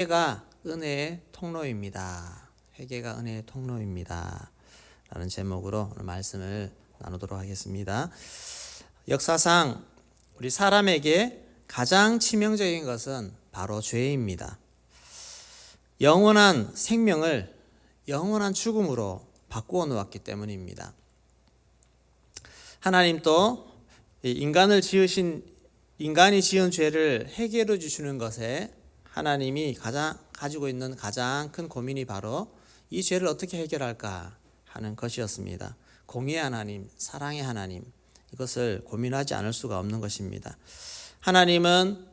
회개가 은혜의 통로입니다. 회개가 은혜의 통로입니다. 라는 제목으로 오늘 말씀을 나누도록 하겠습니다. 역사상 우리 사람에게 가장 치명적인 것은 바로 죄입니다. 영원한 생명을 영원한 죽음으로 바꾸어 놓았기 때문입니다. 하나님 또 인간이 지은 죄를 해결해 주시는 것에 하나님이 가지고 있는 가장 큰 고민이 바로 이 죄를 어떻게 해결할까 하는 것이었습니다. 공의의 하나님, 사랑의 하나님, 이것을 고민하지 않을 수가 없는 것입니다. 하나님은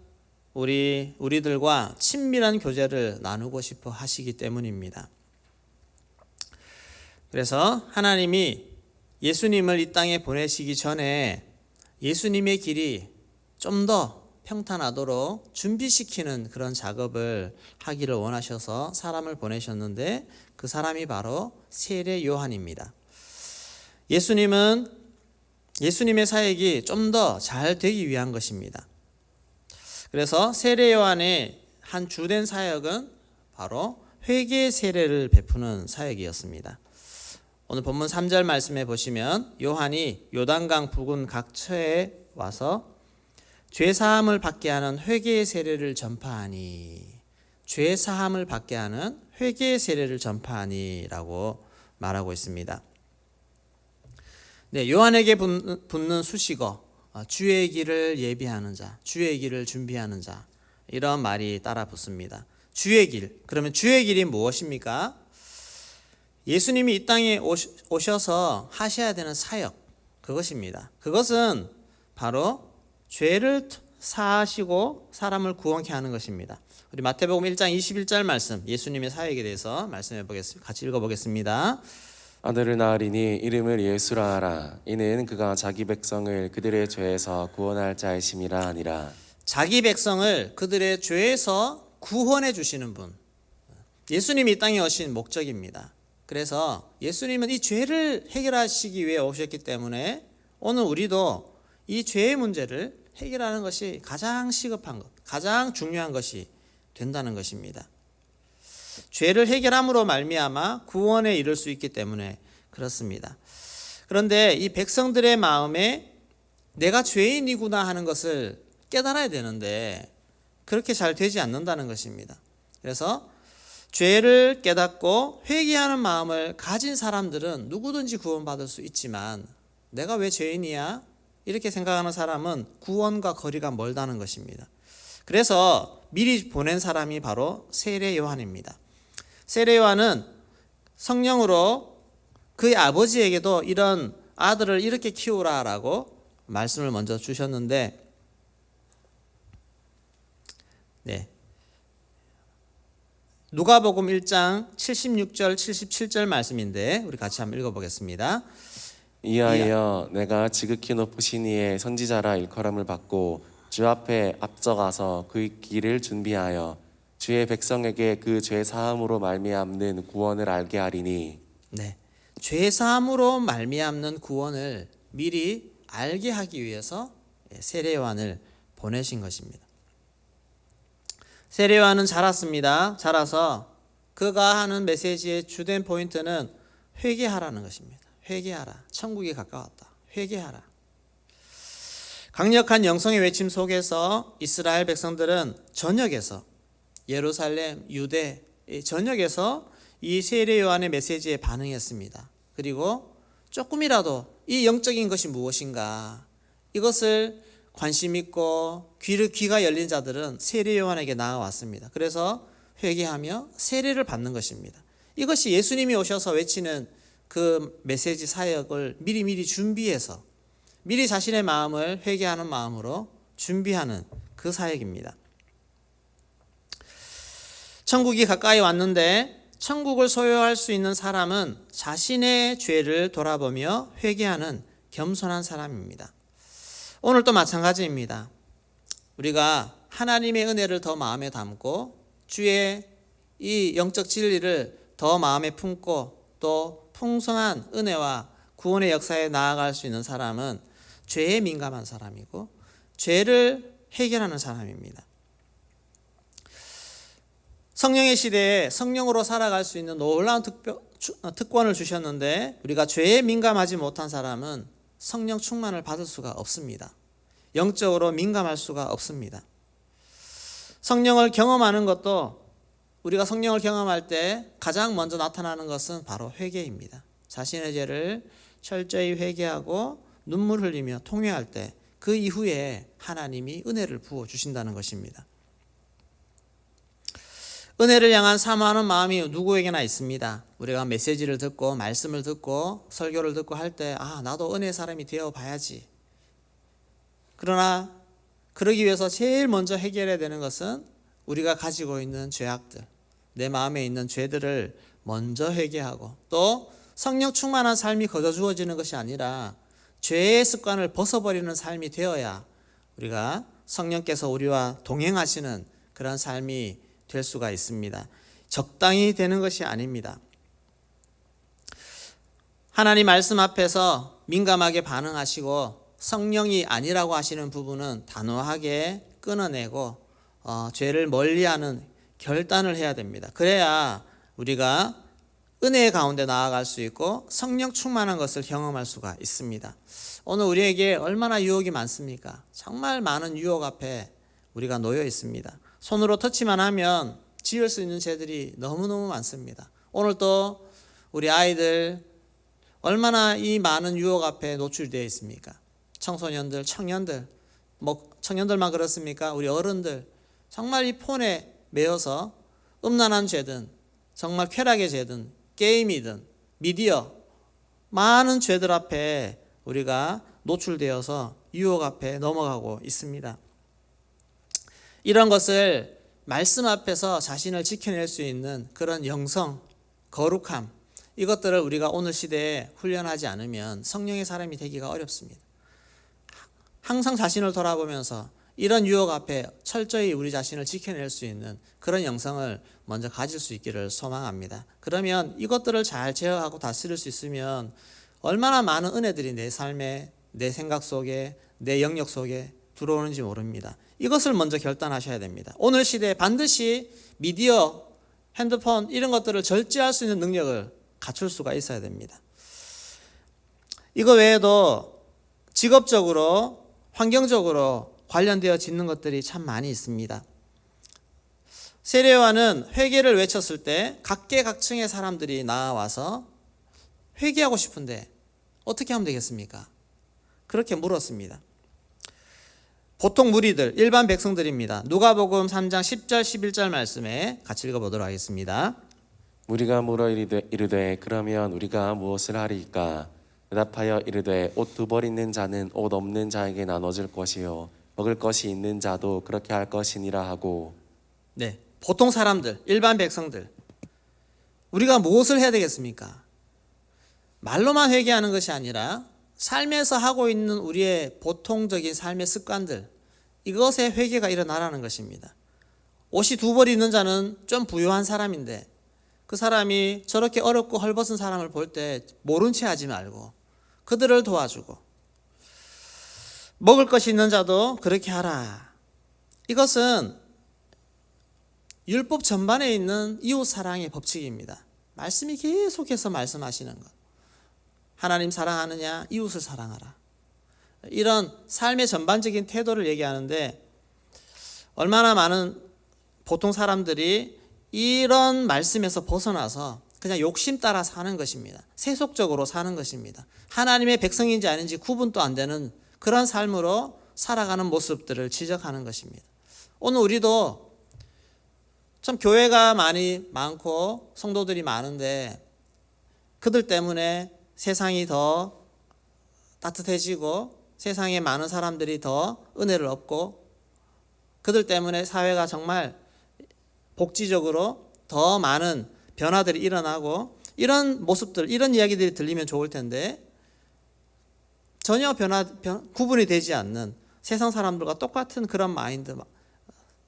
우리들과 친밀한 교제를 나누고 싶어 하시기 때문입니다. 그래서 하나님이 예수님을 이 땅에 보내시기 전에 예수님의 길이 좀 더 평탄하도록 준비시키는 그런 작업을 하기를 원하셔서 사람을 보내셨는데 그 사람이 바로 세례 요한입니다. 예수님의 사역이 좀 더 잘 되기 위한 것입니다. 그래서 세례 요한의 한 주된 사역은 바로 회개 세례를 베푸는 사역이었습니다. 오늘 본문 3절 말씀에 보시면 요한이 요단강 부근 각 처에 와서 죄사함을 받게 하는 회개의 세례를 전파하니, 죄사함을 받게 하는 회개의 세례를 전파하니라고 말하고 있습니다. 네, 요한에게 붙는 수식어, 주의 길을 예비하는 자, 주의 길을 준비하는 자, 이런 말이 따라 붙습니다. 주의 길, 그러면 주의 길이 무엇입니까? 예수님이 이 땅에 오셔서 하셔야 되는 사역, 그것입니다. 그것은 바로 죄를 사하시고 사람을 구원케 하는 것입니다. 우리 마태복음 1장 21절 말씀, 예수님의 사역에 대해서 말씀해 보겠습니다. 같이 읽어보겠습니다. 아들을 낳으리니 이름을 예수라 하라. 이는 그가 자기 백성을 그들의 죄에서 구원할 자이심이라 하니라. 자기 백성을 그들의 죄에서 구원해 주시는 분, 예수님이 이 땅에 오신 목적입니다. 그래서 예수님은 이 죄를 해결하시기 위해 오셨기 때문에 오늘 우리도 이 죄의 문제를 해결하는 것이 가장 시급한 것, 가장 중요한 것이 된다는 것입니다. 죄를 해결함으로 말미암아 구원에 이를 수 있기 때문에 그렇습니다. 그런데 이 백성들의 마음에 내가 죄인이구나 하는 것을 깨달아야 되는데 그렇게 잘 되지 않는다는 것입니다. 그래서 죄를 깨닫고 회개하는 마음을 가진 사람들은 누구든지 구원받을 수 있지만 내가 왜 죄인이야? 이렇게 생각하는 사람은 구원과 거리가 멀다는 것입니다. 그래서 미리 보낸 사람이 바로 세례 요한입니다. 세례 요한은 성령으로 그의 아버지에게도 이런 아들을 이렇게 키우라라고 말씀을 먼저 주셨는데, 네, 누가복음 1장 76절 77절 말씀인데 우리 같이 한번 읽어보겠습니다. 이하여 내가 지극히 높으신 이의 선지자라 일컬음을 받고 주 앞에 앞서가서 그 길을 준비하여 주의 백성에게 그 죄 사함으로 말미암는 구원을 알게 하리니. 네, 죄 사함으로 말미암는 구원을 미리 알게 하기 위해서 세례 요한을 보내신 것입니다. 세례 요한은 자랐습니다. 자라서 그가 하는 메시지의 주된 포인트는 회개하라는 것입니다. 회개하라. 천국이 가까웠다. 회개하라. 강력한 영성의 외침 속에서 이스라엘 백성들은 전역에서, 예루살렘, 유대 전역에서 이 세례 요한의 메시지에 반응했습니다. 그리고 조금이라도 이 영적인 것이 무엇인가, 이것을 관심 있고 귀가 열린 자들은 세례 요한에게 나아왔습니다. 그래서 회개하며 세례를 받는 것입니다. 이것이 예수님이 오셔서 외치는 그 메시지 사역을 미리 준비해서 미리 자신의 마음을 회개하는 마음으로 준비하는 그 사역입니다. 천국이 가까이 왔는데 천국을 소유할 수 있는 사람은 자신의 죄를 돌아보며 회개하는 겸손한 사람입니다. 오늘도 마찬가지입니다. 우리가 하나님의 은혜를 더 마음에 담고 주의 이 영적 진리를 더 마음에 품고 또 풍성한 은혜와 구원의 역사에 나아갈 수 있는 사람은 죄에 민감한 사람이고 죄를 해결하는 사람입니다. 성령의 시대에 성령으로 살아갈 수 있는 놀라운 특권을 주셨는데 우리가 죄에 민감하지 못한 사람은 성령 충만을 받을 수가 없습니다. 영적으로 민감할 수가 없습니다. 성령을 경험하는 것도 우리가 성령을 경험할 때 가장 먼저 나타나는 것은 바로 회개입니다. 자신의 죄를 철저히 회개하고 눈물 흘리며 통회할 때 그 이후에 하나님이 은혜를 부어주신다는 것입니다. 은혜를 향한 사모하는 마음이 누구에게나 있습니다. 우리가 메시지를 듣고 말씀을 듣고 설교를 듣고 할 때 나도 은혜의 사람이 되어 봐야지. 그러나 그러기 위해서 제일 먼저 해결해야 되는 것은 우리가 가지고 있는 죄악들, 내 마음에 있는 죄들을 먼저 회개하고 또 성령 충만한 삶이 거저 주어지는 것이 아니라 죄의 습관을 벗어버리는 삶이 되어야 우리가 성령께서 우리와 동행하시는 그런 삶이 될 수가 있습니다. 적당히 되는 것이 아닙니다. 하나님 말씀 앞에서 민감하게 반응하시고 성령이 아니라고 하시는 부분은 단호하게 끊어내고 죄를 멀리하는 결단을 해야 됩니다. 그래야 우리가 은혜의 가운데 나아갈 수 있고 성령 충만한 것을 경험할 수가 있습니다. 오늘 우리에게 얼마나 유혹이 많습니까? 정말 많은 유혹 앞에 우리가 놓여 있습니다. 손으로 터치만 하면 지을 수 있는 죄들이 너무너무 많습니다. 오늘 또 우리 아이들 얼마나 이 많은 유혹 앞에 노출되어 있습니까? 청소년들, 청년들, 청년들만 그렇습니까? 우리 어른들 정말 이 폰에 매여서 음란한 죄든 정말 쾌락의 죄든 게임이든 미디어 많은 죄들 앞에 우리가 노출되어서 유혹 앞에 넘어가고 있습니다. 이런 것을 말씀 앞에서 자신을 지켜낼 수 있는 그런 영성, 거룩함 이것들을 우리가 오늘 시대에 훈련하지 않으면 성령의 사람이 되기가 어렵습니다. 항상 자신을 돌아보면서 이런 유혹 앞에 철저히 우리 자신을 지켜낼 수 있는 그런 영성을 먼저 가질 수 있기를 소망합니다. 그러면 이것들을 잘 제어하고 다스릴 수 있으면 얼마나 많은 은혜들이 내 삶에, 내 생각 속에, 내 영역 속에 들어오는지 모릅니다. 이것을 먼저 결단하셔야 됩니다. 오늘 시대에 반드시 미디어, 핸드폰 이런 것들을 절제할 수 있는 능력을 갖출 수가 있어야 됩니다. 이거 외에도 직업적으로, 환경적으로 관련되어 짓는 것들이 참 많이 있습니다. 세례요한은 회개를 외쳤을 때 각계각층의 사람들이 나와서 회개하고 싶은데 어떻게 하면 되겠습니까? 그렇게 물었습니다. 보통 무리들, 일반 백성들입니다. 누가복음 3장 10절 11절 말씀에 같이 읽어보도록 하겠습니다. 무리가 물어 이르되 그러면 우리가 무엇을 하리이까? 대답하여 이르되 옷 두 벌 있는 자는 옷 없는 자에게 나눠줄 것이요 먹을 것이 있는 자도 그렇게 할 것이니라 하고. 네, 보통 사람들, 일반 백성들 우리가 무엇을 해야 되겠습니까? 말로만 회개하는 것이 아니라 삶에서 하고 있는 우리의 보통적인 삶의 습관들 이것에 회개가 일어나라는 것입니다. 옷이 두 벌 있는 자는 좀 부유한 사람인데 그 사람이 저렇게 어렵고 헐벗은 사람을 볼 때 모른 채 하지 말고 그들을 도와주고 먹을 것이 있는 자도 그렇게 하라. 이것은 율법 전반에 있는 이웃 사랑의 법칙입니다. 말씀이 계속해서 말씀하시는 것. 하나님 사랑하느냐? 이웃을 사랑하라. 이런 삶의 전반적인 태도를 얘기하는데 얼마나 많은 보통 사람들이 이런 말씀에서 벗어나서 그냥 욕심 따라 사는 것입니다. 세속적으로 사는 것입니다. 하나님의 백성인지 아닌지 구분도 안 되는 그런 삶으로 살아가는 모습들을 지적하는 것입니다. 오늘 우리도 참 교회가 많고 성도들이 많은데 그들 때문에 세상이 더 따뜻해지고 세상에 많은 사람들이 더 은혜를 얻고 그들 때문에 사회가 정말 복지적으로 더 많은 변화들이 일어나고 이런 모습들, 이런 이야기들이 들리면 좋을 텐데 전혀 구분이 되지 않는 세상 사람들과 똑같은 그런 마인드,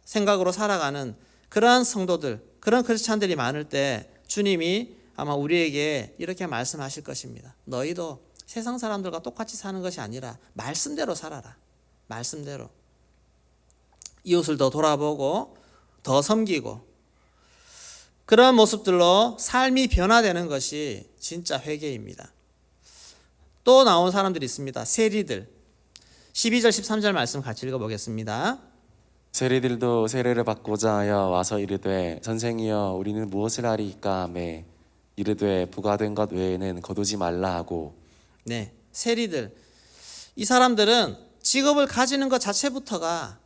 생각으로 살아가는 그러한 성도들, 그런 크리스찬들이 많을 때 주님이 아마 우리에게 이렇게 말씀하실 것입니다. 너희도 세상 사람들과 똑같이 사는 것이 아니라 말씀대로 살아라. 말씀대로. 이웃을 더 돌아보고 더 섬기고 그런 모습들로 삶이 변화되는 것이 진짜 회개입니다. 또 나온 사람들이 있습니다. 세리들. 12절 13절 말씀 같이 읽어보겠습니다. 세리들도 세례를 받고자 하여 와서 이르되 선생이여 우리는 무엇을 하리이까 하매 이르되 부과된 것 외에는 거두지 말라 하고. 네, 세리들. 이 사람들은 직업을 가지는 것 자체부터가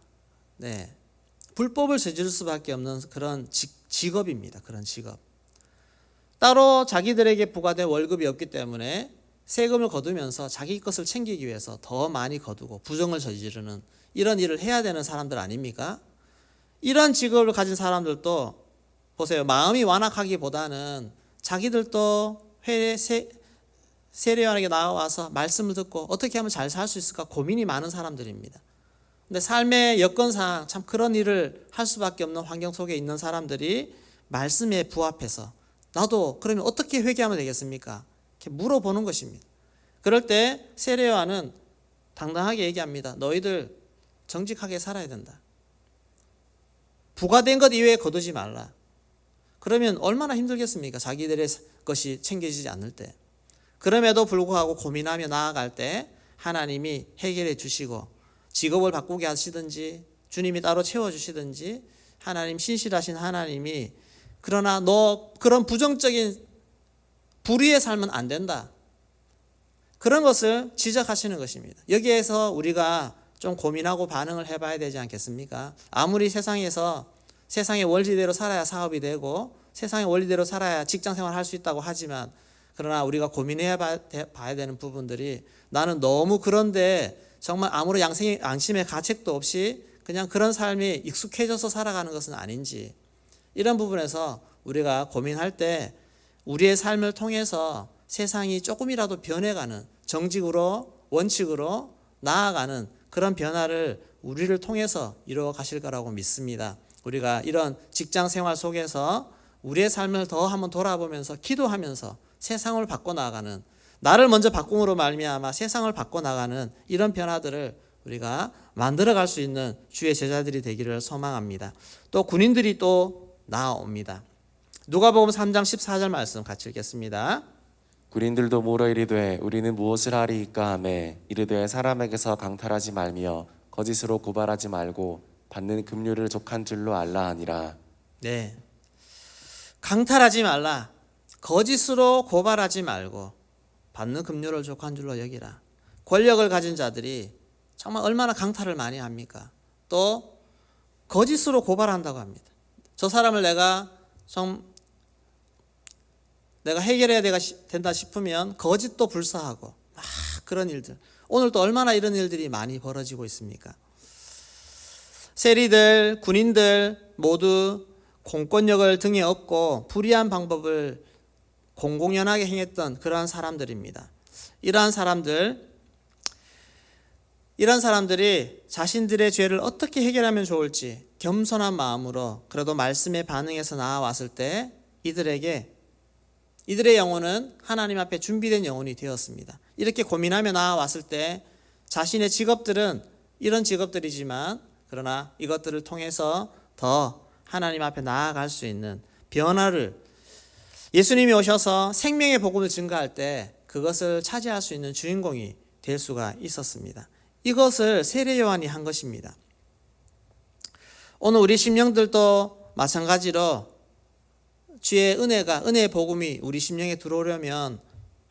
불법을 저지를 수밖에 없는 그런 직업입니다. 그런 직업. 따로 자기들에게 부과된 월급이 없기 때문에 세금을 거두면서 자기 것을 챙기기 위해서 더 많이 거두고 부정을 저지르는 이런 일을 해야 되는 사람들 아닙니까? 이런 직업을 가진 사람들도 보세요. 마음이 완악하기보다는 자기들도 세례요한에게 나와서 말씀을 듣고 어떻게 하면 잘 살 수 있을까 고민이 많은 사람들입니다. 근데 삶의 여건상 참 그런 일을 할 수밖에 없는 환경 속에 있는 사람들이 말씀에 부합해서 나도 그러면 어떻게 회개하면 되겠습니까? 이렇게 물어보는 것입니다. 그럴 때 세례요한은 당당하게 얘기합니다. 너희들 정직하게 살아야 된다. 부과된 것 이외에 거두지 말라. 그러면 얼마나 힘들겠습니까? 자기들의 것이 챙겨지지 않을 때. 그럼에도 불구하고 고민하며 나아갈 때 하나님이 해결해 주시고 직업을 바꾸게 하시든지 주님이 따로 채워주시든지 하나님 신실하신 하나님이 그러나 너 그런 부정적인 불의의 삶은 안 된다. 그런 것을 지적하시는 것입니다. 여기에서 우리가 좀 고민하고 반응을 해봐야 되지 않겠습니까? 아무리 세상에서 세상의 원리대로 살아야 사업이 되고 세상의 원리대로 살아야 직장생활을 할 수 있다고 하지만 그러나 우리가 고민해 봐야 되는 부분들이 나는 너무 그런데 정말 아무런 양심의 가책도 없이 그냥 그런 삶이 익숙해져서 살아가는 것은 아닌지 이런 부분에서 우리가 고민할 때 우리의 삶을 통해서 세상이 조금이라도 변해가는 정직으로 원칙으로 나아가는 그런 변화를 우리를 통해서 이루어 가실 거라고 믿습니다. 우리가 이런 직장 생활 속에서 우리의 삶을 더 한번 돌아보면서 기도하면서 세상을 바꿔나가는 나를 먼저 바꿈으로 말미암아 세상을 바꿔나가는 이런 변화들을 우리가 만들어갈 수 있는 주의 제자들이 되기를 소망합니다. 또 군인들이 또 나옵니다. 누가복음 3장 14절 말씀 같이 읽겠습니다. 군인들도 물어 이르되 우리는 무엇을 하리이까 하매 이르되 사람에게서 강탈하지 말며 거짓으로 고발하지 말고 받는 급료를 족한 줄로 알라 하니라. 네, 강탈하지 말라. 거짓으로 고발하지 말고 받는 급료를 족한 줄로 여기라. 권력을 가진 자들이 정말 얼마나 강탈을 많이 합니까? 또 거짓으로 고발한다고 합니다. 저 사람을 내가 해결해야 된다 싶으면 거짓도 불사하고 막 그런 일들. 오늘 또 얼마나 이런 일들이 많이 벌어지고 있습니까? 세리들, 군인들 모두 공권력을 등에 업고 불의한 방법을 공공연하게 행했던 그러한 사람들입니다. 이러한 사람들이 자신들의 죄를 어떻게 해결하면 좋을지 겸손한 마음으로 그래도 말씀에 반응해서 나아왔을 때 이들의 영혼은 하나님 앞에 준비된 영혼이 되었습니다. 이렇게 고민하며 나아왔을 때 자신의 직업들은 이런 직업들이지만 그러나 이것들을 통해서 더 하나님 앞에 나아갈 수 있는 변화를 예수님이 오셔서 생명의 복음을 증거할 때 그것을 차지할 수 있는 주인공이 될 수가 있었습니다. 이것을 세례 요한이 한 것입니다. 오늘 우리 심령들도 마찬가지로 주의 은혜의 복음이 우리 심령에 들어오려면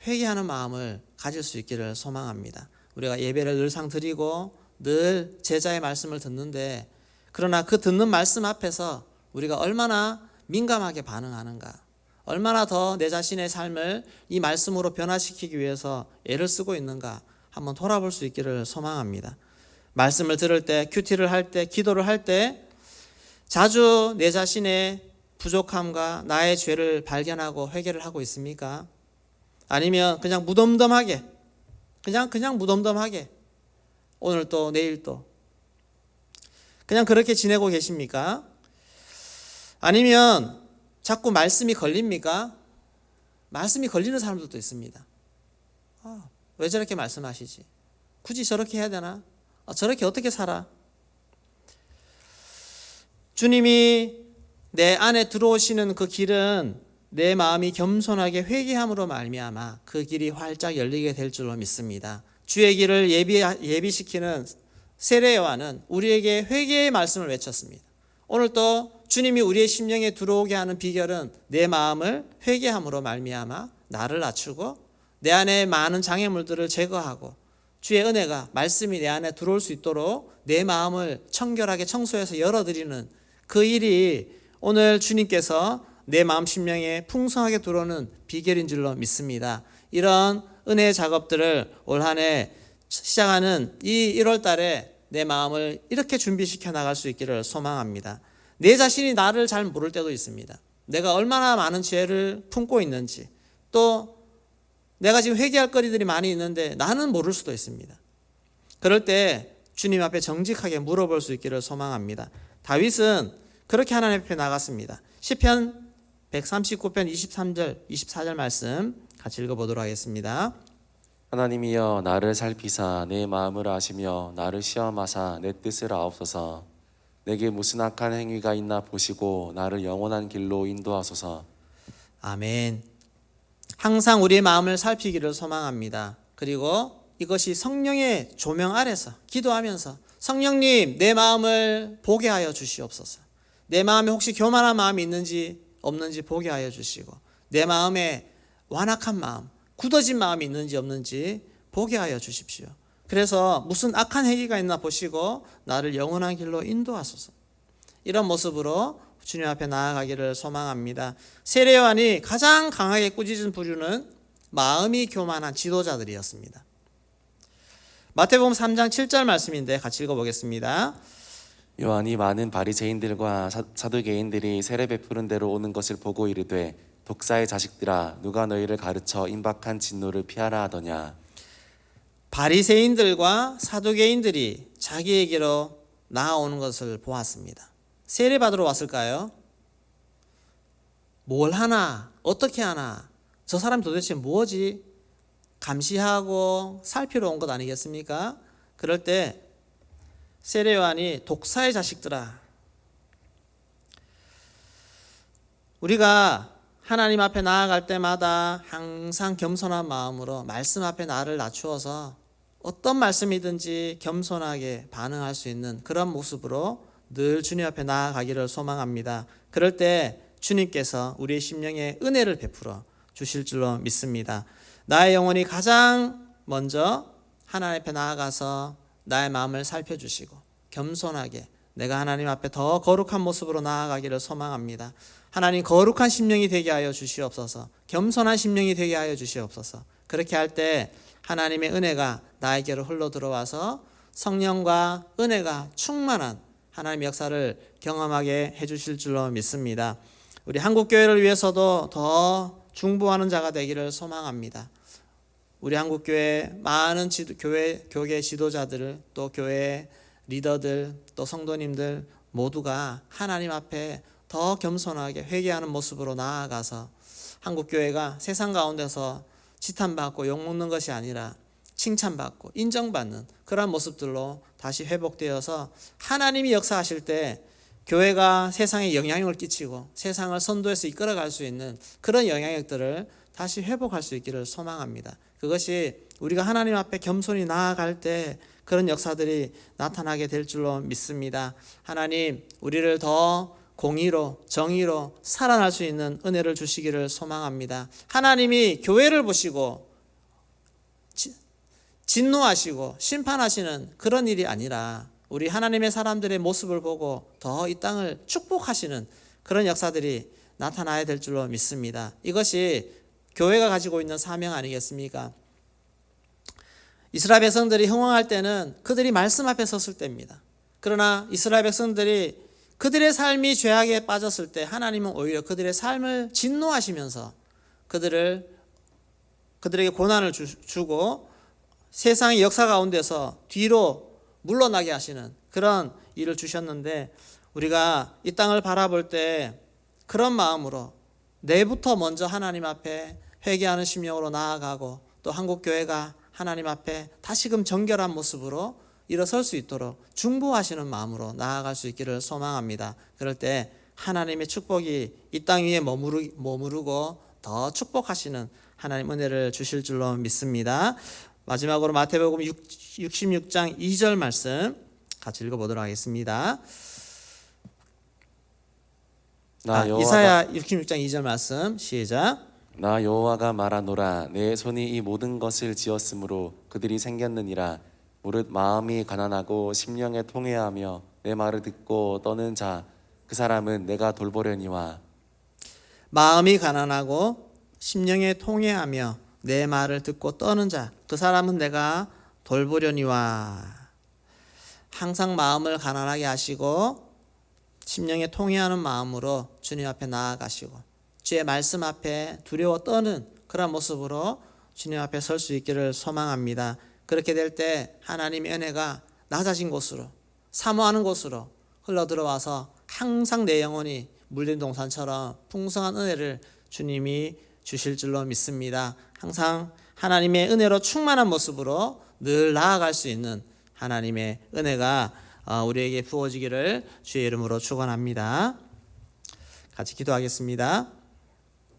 회개하는 마음을 가질 수 있기를 소망합니다. 우리가 예배를 늘상 드리고 늘 제자의 말씀을 듣는데 그러나 그 듣는 말씀 앞에서 우리가 얼마나 민감하게 반응하는가, 얼마나 더 내 자신의 삶을 이 말씀으로 변화시키기 위해서 애를 쓰고 있는가 한번 돌아볼 수 있기를 소망합니다. 말씀을 들을 때, 큐티를 할 때, 기도를 할 때 자주 내 자신의 부족함과 나의 죄를 발견하고 회개를 하고 있습니까? 아니면 그냥 무덤덤하게 오늘 또 내일 또 그냥 그렇게 지내고 계십니까? 아니면 자꾸 말씀이 걸립니까? 말씀이 걸리는 사람들도 있습니다. 왜 저렇게 말씀하시지? 굳이 저렇게 해야 되나? 저렇게 어떻게 살아? 주님이 내 안에 들어오시는 그 길은 내 마음이 겸손하게 회개함으로 말미암아 그 길이 활짝 열리게 될 줄로 믿습니다. 주의 길을 예비시키는 세례 요한은 우리에게 회개의 말씀을 외쳤습니다. 오늘 또 주님이 우리의 심령에 들어오게 하는 비결은 내 마음을 회개함으로 말미암아 나를 낮추고 내 안에 많은 장애물들을 제거하고 주의 은혜가 말씀이 내 안에 들어올 수 있도록 내 마음을 청결하게 청소해서 열어드리는 그 일이 오늘 주님께서 내 마음 심령에 풍성하게 들어오는 비결인 줄로 믿습니다. 이런 은혜의 작업들을 올 한 해 시작하는 이 1월 달에 내 마음을 이렇게 준비시켜 나갈 수 있기를 소망합니다. 내 자신이 나를 잘 모를 때도 있습니다. 내가 얼마나 많은 죄를 품고 있는지, 또 내가 지금 회개할 거리들이 많이 있는데 나는 모를 수도 있습니다. 그럴 때 주님 앞에 정직하게 물어볼 수 있기를 소망합니다. 다윗은 그렇게 하나님 앞에 나갔습니다. 시편 139편 23절 24절 말씀 같이 읽어보도록 하겠습니다. 하나님이여 나를 살피사 내 마음을 아시며 나를 시험하사 내 뜻을 아옵소서. 내게 무슨 악한 행위가 있나 보시고 나를 영원한 길로 인도하소서. 아멘. 항상 우리의 마음을 살피기를 소망합니다. 그리고 이것이 성령의 조명 아래서 기도하면서 성령님 내 마음을 보게 하여 주시옵소서. 내 마음에 혹시 교만한 마음이 있는지 없는지 보게 하여 주시고 내 마음에 완악한 마음, 굳어진 마음이 있는지 없는지 보게 하여 주십시오. 그래서 무슨 악한 행위가 있나 보시고 나를 영원한 길로 인도하소서. 이런 모습으로 주님 앞에 나아가기를 소망합니다. 세례 요한이 가장 강하게 꾸짖은 부류는 마음이 교만한 지도자들이었습니다. 마태복음 3장 7절 말씀인데 같이 읽어보겠습니다. 요한이 많은 바리새인들과 사두개인들이 세례 베푸는 대로 오는 것을 보고 이르되 독사의 자식들아 누가 너희를 가르쳐 임박한 진노를 피하라 하더냐. 바리새인들과 사두개인들이 자기에게로 나아오는 것을 보았습니다. 세례 받으러 왔을까요? 뭘 하나? 어떻게 하나? 저 사람 도대체 뭐지? 감시하고 살피러 온 것 아니겠습니까? 그럴 때 세례 요한이 독사의 자식들아, 우리가 하나님 앞에 나아갈 때마다 항상 겸손한 마음으로 말씀 앞에 나를 낮추어서 어떤 말씀이든지 겸손하게 반응할 수 있는 그런 모습으로 늘 주님 앞에 나아가기를 소망합니다. 그럴 때 주님께서 우리의 심령에 은혜를 베풀어 주실 줄로 믿습니다. 나의 영혼이 가장 먼저 하나님 앞에 나아가서 나의 마음을 살펴주시고 겸손하게 내가 하나님 앞에 더 거룩한 모습으로 나아가기를 소망합니다. 하나님 거룩한 심령이 되게 하여 주시옵소서. 겸손한 심령이 되게 하여 주시옵소서. 그렇게 할 때 하나님의 은혜가 나에게로 흘러 들어와서 성령과 은혜가 충만한 하나님의 역사를 경험하게 해주실 줄로 믿습니다. 우리 한국교회를 위해서도 더 중보하는 자가 되기를 소망합니다. 우리 한국교회 많은 교계 지도자들, 또 교회 리더들, 또 성도님들 모두가 하나님 앞에 더 겸손하게 회개하는 모습으로 나아가서 한국교회가 세상 가운데서 지탄받고 욕먹는 것이 아니라 칭찬받고 인정받는 그런 모습들로 다시 회복되어서 하나님이 역사하실 때 교회가 세상에 영향력을 끼치고 세상을 선도해서 이끌어갈 수 있는 그런 영향력들을 다시 회복할 수 있기를 소망합니다. 그것이 우리가 하나님 앞에 겸손히 나아갈 때 그런 역사들이 나타나게 될 줄로 믿습니다. 하나님, 우리를 더 공의로 정의로 살아날 수 있는 은혜를 주시기를 소망합니다. 하나님이 교회를 보시고 진노하시고 심판하시는 그런 일이 아니라 우리 하나님의 사람들의 모습을 보고 더 이 땅을 축복하시는 그런 역사들이 나타나야 될 줄로 믿습니다. 이것이 교회가 가지고 있는 사명 아니겠습니까? 이스라엘 백성들이 흥황할 때는 그들이 말씀 앞에 섰을 때입니다. 그러나 이스라엘 백성들이 그들의 삶이 죄악에 빠졌을 때 하나님은 오히려 그들의 삶을 진노하시면서 그들에게 고난을 주고 세상의 역사 가운데서 뒤로 물러나게 하시는 그런 일을 주셨는데, 우리가 이 땅을 바라볼 때 그런 마음으로 내부터 먼저 하나님 앞에 회개하는 심령으로 나아가고, 또 한국교회가 하나님 앞에 다시금 정결한 모습으로 일어설 수 있도록 중보하시는 마음으로 나아갈 수 있기를 소망합니다. 그럴 때 하나님의 축복이 이 땅 위에 머무르고 더 축복하시는 하나님 은혜를 주실 줄로 믿습니다. 마지막으로 마태복음 66장 2절 말씀 같이 읽어보도록 하겠습니다. 이사야 66장 2절 말씀 시작. 나 여호와가 말하노라 내 손이 이 모든 것을 지었으므로 그들이 생겼느니라. 무릇 마음이 가난하고 심령에 통회하며 내 말을 듣고 떠는 자 그 사람은 내가 돌보려니와. 마음이 가난하고 심령에 통회하며 내 말을 듣고 떠는 자 그 사람은 내가 돌보려니와. 항상 마음을 가난하게 하시고 심령에 통회하는 마음으로 주님 앞에 나아가시고 주의 말씀 앞에 두려워 떠는 그런 모습으로 주님 앞에 설 수 있기를 소망합니다. 그렇게 될 때 하나님의 은혜가 낮아진 곳으로 사모하는 곳으로 흘러들어와서 항상 내 영혼이 물든 동산처럼 풍성한 은혜를 주님이 주실 줄로 믿습니다. 항상 하나님의 은혜로 충만한 모습으로 늘 나아갈 수 있는 하나님의 은혜가 우리에게 부어지기를 주의 이름으로 축원합니다. 같이 기도하겠습니다.